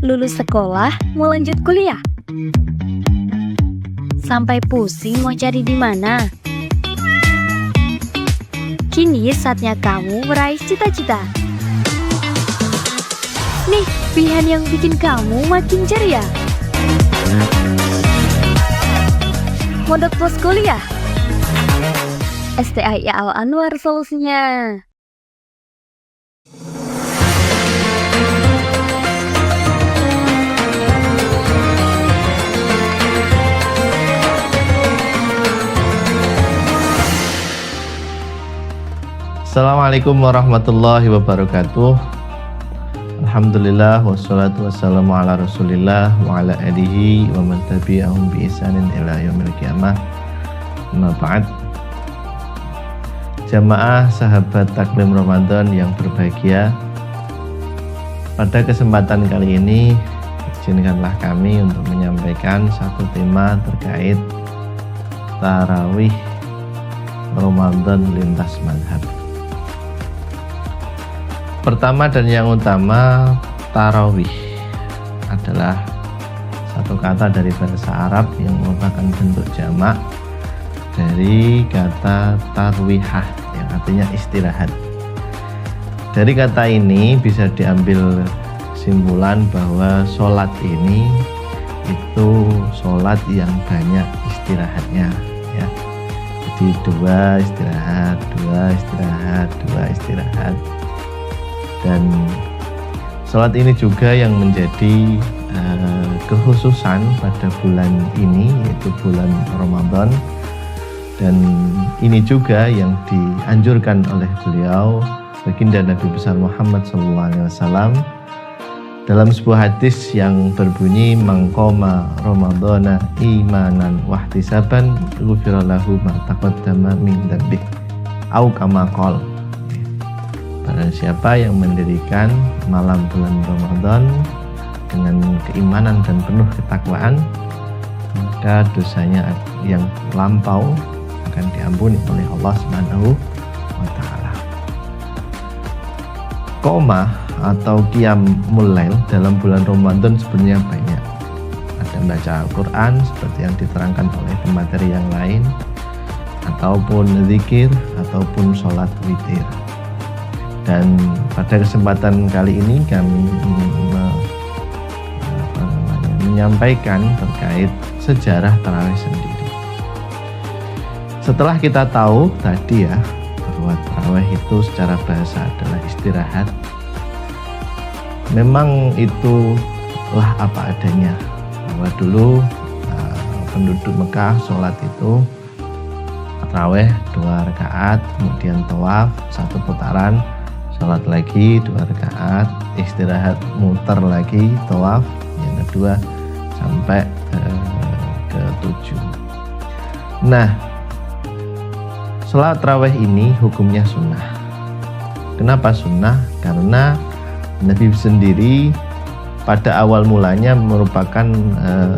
Lulus sekolah, mau lanjut kuliah? Sampai pusing mau cari di mana? Kini saatnya kamu meraih cita-cita. Nih, pilihan yang bikin kamu makin ceria. Mondok Pos Kuliah. STIA Al Anwar solusinya. Assalamualaikum warahmatullahi wabarakatuh. Alhamdulillah wassalatu wassalamu ala rasulillah wa ala alihi wa man tabi'ahum bi ihsanin ila yaumil qiyamah. Amma ba'd. Jamaah sahabat taklim Ramadan yang berbahagia, pada kesempatan kali ini izinkanlah kami untuk menyampaikan satu tema terkait tarawih Ramadan lintas mazhab. Pertama dan yang utama, tarawih adalah satu kata dari bahasa Arab yang merupakan bentuk jamak dari kata tarwihah yang artinya istirahat. Dari kata ini bisa diambil kesimpulan bahwa sholat ini itu sholat yang banyak istirahatnya, ya. Jadi dua istirahat, dan sholat ini juga yang menjadi kekhususan pada bulan ini, yaitu bulan Ramadan, dan ini juga yang dianjurkan oleh beliau baginda Nabi besar Muhammad SAW dalam sebuah hadis yang berbunyi mangqoma Ramadhana imanan wahtisaban ghufira lahu ma taqaddama min dzambih au kama qala. Barang siapa yang mendirikan malam bulan Ramadan dengan keimanan dan penuh ketakwaan, maka dosanya yang lampau akan diampuni oleh Allah Subhanahu wa Ta'ala. Qomah atau qiyamul lail dalam bulan Ramadan sebenarnya banyak. Ada baca Al-Quran seperti yang diterangkan oleh pemateri yang lain, ataupun zikir, ataupun sholat witir. Dan pada kesempatan kali ini kami menyampaikan terkait sejarah tarawih sendiri. Setelah kita tahu tadi ya bahwa tarawih itu secara bahasa adalah istirahat, memang itulah apa adanya. Bahwa dulu penduduk Mekah sholat itu tarawih 2 rakaat, kemudian tawaf 1 putaran, sholat lagi 2 rakaat, istirahat, muter lagi, tawaf yang kedua sampai ke-7. Nah, sholat tarawih ini hukumnya sunnah. Kenapa sunnah? Karena Nabi sendiri pada awal mulanya merupakan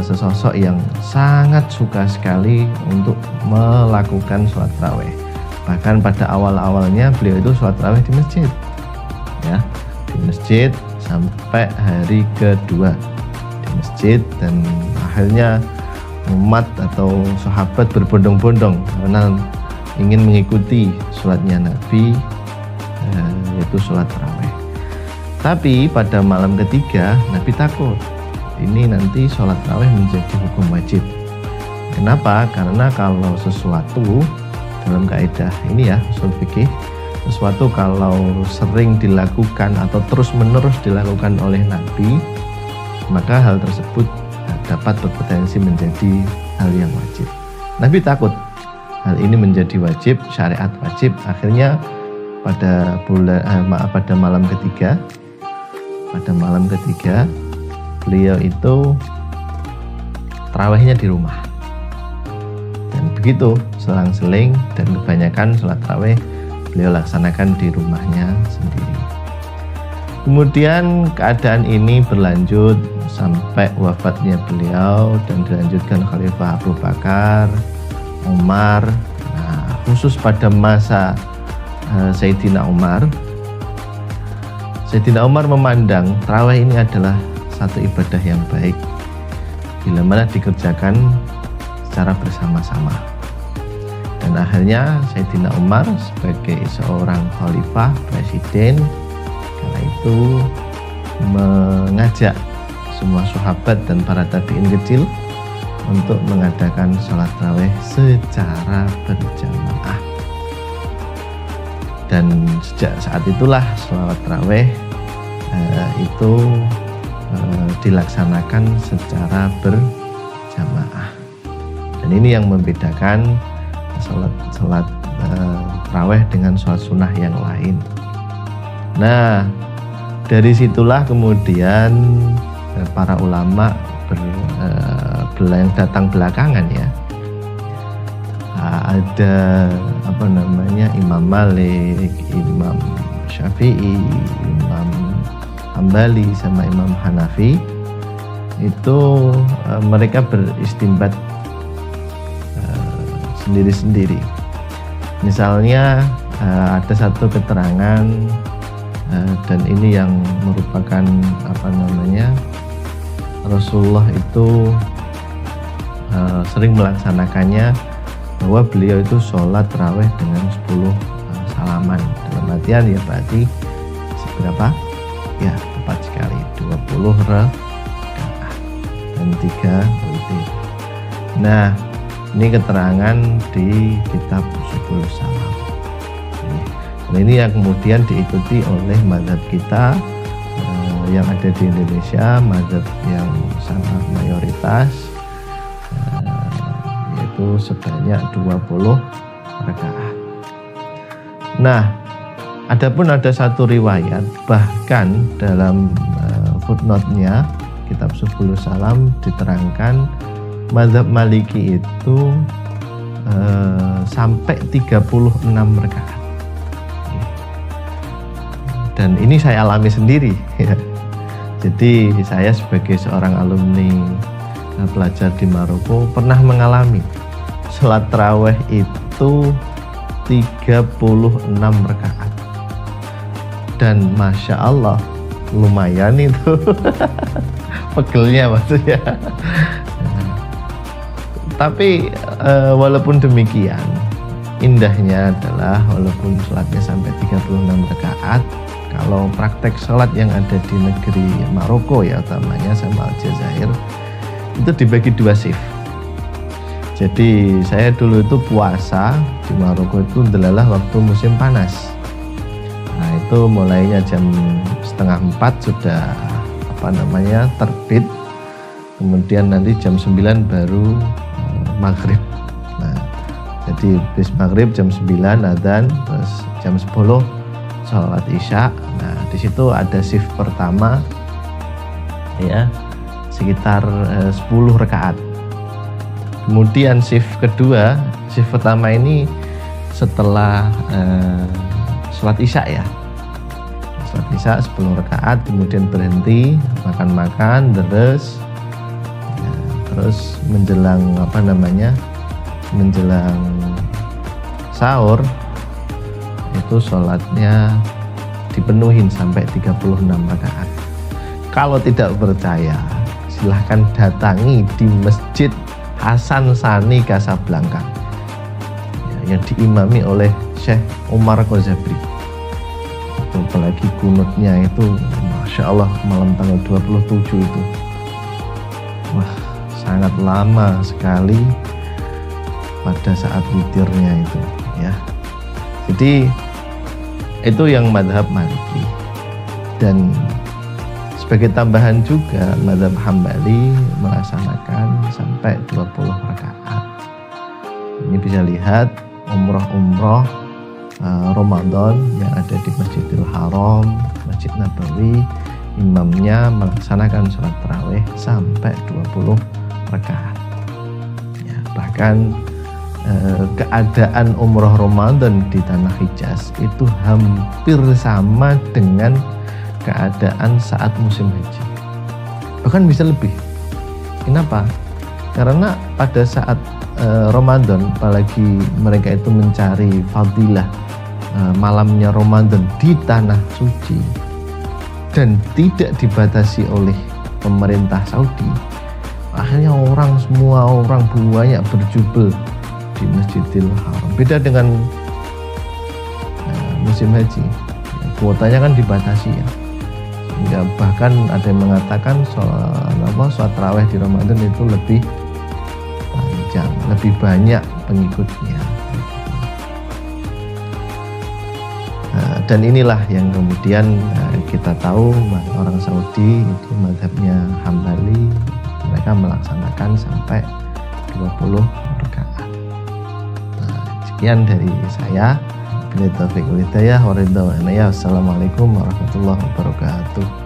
sesosok yang sangat suka sekali untuk melakukan sholat tarawih. Bahkan pada awal-awalnya beliau itu sholat tarawih di masjid, ya, di masjid sampai hari kedua di masjid, dan akhirnya umat atau sahabat berbondong-bondong karena ingin mengikuti sholatnya Nabi, yaitu sholat tarawih. Tapi pada malam ketiga Nabi takut ini nanti sholat tarawih menjadi hukum wajib. Kenapa? Karena kalau sesuatu dalam kaidah ini ya, usul fikih, sesuatu kalau sering dilakukan atau terus-menerus dilakukan oleh Nabi, maka hal tersebut dapat berpotensi menjadi hal yang wajib. Nabi takut hal ini menjadi wajib, syariat wajib. Akhirnya pada malam ketiga beliau itu tarawihnya di rumah. Dan begitu selang-seling, dan kebanyakan sholat tarawih beliau laksanakan di rumahnya sendiri. Kemudian keadaan ini berlanjut sampai wafatnya beliau dan dilanjutkan Khalifah Abu Bakar, Umar. Nah, khusus pada masa Sayyidina Umar memandang tarawih ini adalah satu ibadah yang baik bila mana dikerjakan secara bersama-sama. Dan akhirnya Sayyidina Umar sebagai seorang khalifah, presiden, kala itu mengajak semua sahabat dan para tabi'in kecil untuk mengadakan sholat tarawih secara berjamaah. Dan sejak saat itulah sholat tarawih itu dilaksanakan secara berjamaah. Dan ini yang membedakan sholat tarawih dengan sholat sunnah yang lain. Nah, dari situlah kemudian para ulama yang datang belakangan ya, ada Imam Malik, Imam Syafi'i, Imam Hambali sama Imam Hanafi, itu mereka beristimbat sendiri-sendiri. Misalnya ada satu keterangan dan ini yang merupakan Rasulullah itu sering melaksanakannya, bahwa beliau itu sholat tarawih dengan 10 salaman. Dalam artian ya berarti seberapa? Ya 4 sekali, 20 rakaat dan 3 witir. Nah, ini keterangan di kitab Subul Salam. Dan ini yang kemudian diikuti oleh mazhab kita yang ada di Indonesia, mazhab yang sangat mayoritas, yaitu sebanyak 20 rakaat. Nah, adapun ada satu riwayat, bahkan dalam footnote-nya kitab Subul Salam diterangkan mazhab Maliki itu sampai 36 rakaat. Dan ini saya alami sendiri ya. Jadi saya sebagai seorang alumni pelajar di Maroko pernah mengalami sholat tarawih itu 36 rakaat. Dan Masya Allah lumayan itu pegelnya maksudnya. Tapi walaupun demikian, indahnya adalah walaupun sholatnya sampai 36 rakaat, kalau praktek sholat yang ada di negeri Maroko ya, utamanya sama Aljazair, itu dibagi 2 shift. Jadi saya dulu itu puasa di Maroko itu adalah waktu musim panas. Nah itu mulainya jam 3:30 sudah terbit, kemudian nanti jam 9 baru maghrib. Nah jadi habis maghrib jam 9 adzan, terus jam 10 sholat isya. Nah di situ ada shift pertama ya sekitar 10 rakaat. Kemudian shift kedua, shift pertama ini setelah sholat isya ya, sholat isya 10 rakaat, kemudian berhenti makan-makan terus ya, terus menjelang menjelang sahur itu sholatnya dipenuhin sampai 36 rakaat. Kalau tidak percaya, silahkan datangi di Masjid Hasan Sani Casablanca ya, yang diimami oleh Syekh Umar Kozabri. Itu apalagi kunutnya itu Masya Allah malam tanggal 27 itu, wah sangat lama sekali pada saat witirnya itu ya. Jadi itu yang mazhab Maliki. Dan sebagai tambahan juga mazhab Hambali melaksanakan sampai 20 rakaat. Ini bisa lihat umroh Ramadan yang ada di Masjidil Haram, Masjid Nabawi, imamnya melaksanakan sholat tarawih sampai 20 rakaat ya. Bahkan keadaan umroh Ramadan di tanah Hijaz itu hampir sama dengan keadaan saat musim haji, bahkan bisa lebih. Kenapa? Karena pada saat Ramadan, apalagi mereka itu mencari fadilah malamnya Ramadan di tanah suci dan tidak dibatasi oleh pemerintah Saudi, akhirnya semua orang banyak berjubel di Masjidil Haram. Beda dengan musim haji, kuotanya kan dibatasi ya. Hingga bahkan ada yang mengatakan sholat tarawih di Ramadan itu lebih panjang, lebih banyak pengikutnya. Dan inilah yang kemudian kita tahu orang Saudi itu mazhabnya Hambali, mereka melaksanakan sampai 20 rakaat. Sekian dari saya. Billahi taufiq wal hidayah. Wassalamualaikum warahmatullahi wabarakatuh.